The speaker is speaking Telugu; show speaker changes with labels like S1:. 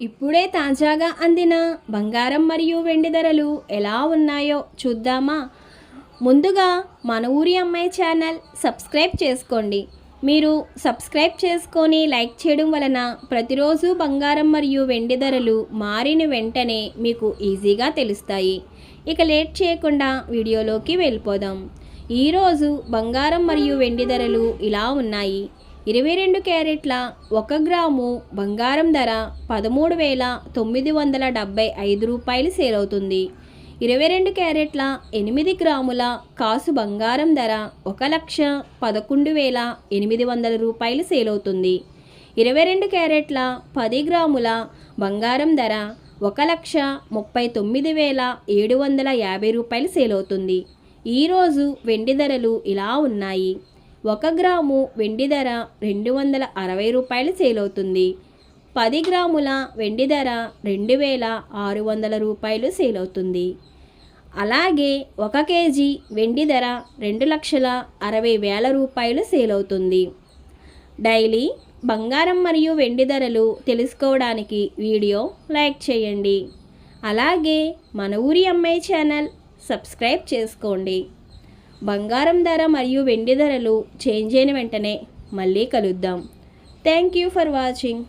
S1: ఇప్పుడే తాజాగా అందిన బంగారం మరియు వెండి ధరలు ఎలా ఉన్నాయో చూద్దామా? ముందుగా మన ఊరి అమ్మాయి ఛానల్ సబ్స్క్రైబ్ చేసుకోండి. మీరు సబ్స్క్రైబ్ చేసుకొని లైక్ చేయడం వలన ప్రతిరోజు బంగారం మరియు వెండి ధరలు మారిన వెంటనే మీకు ఈజీగా తెలుస్తాయి. ఇక లేట్ చేయకుండా వీడియోలోకి వెళ్ళిపోదాం. ఈరోజు బంగారం మరియు వెండి ధరలు ఇలా ఉన్నాయి. 22 క్యారెట్ల 1 గ్రాము బంగారం ధర 13,975 రూపాయలు సేల్ అవుతుంది. 22 క్యారెట్ల 8 గ్రాముల కాసు బంగారం ధర 1,11,800 రూపాయలు సేల్ అవుతుంది. 22 క్యారెట్ల 10 గ్రాముల బంగారం ధర 1,39,750 రూపాయలు సేల్ అవుతుంది. ఈరోజు వెండి ధరలు ఇలా ఉన్నాయి. 1 గ్రాము వెండి ధర 260 రూపాయలు సేల్ అవుతుంది. 10 గ్రాముల వెండి ధర 2,600 రూపాయలు సేల్ అవుతుంది. అలాగే 1 కేజీ వెండి ధర 2,60,000 రూపాయలు సేల్ అవుతుంది. డైలీ బంగారం మరియు వెండి ధరలు తెలుసుకోవడానికి వీడియో లైక్ చేయండి. అలాగే మన ఊరి అమ్మాయి ఛానల్ సబ్స్క్రైబ్ చేసుకోండి. బంగారం ధర మరియు వెండి ధరలు చేంజ్ అయిన వెంటనే మళ్ళీ కలుద్దాం. Thank you for watching.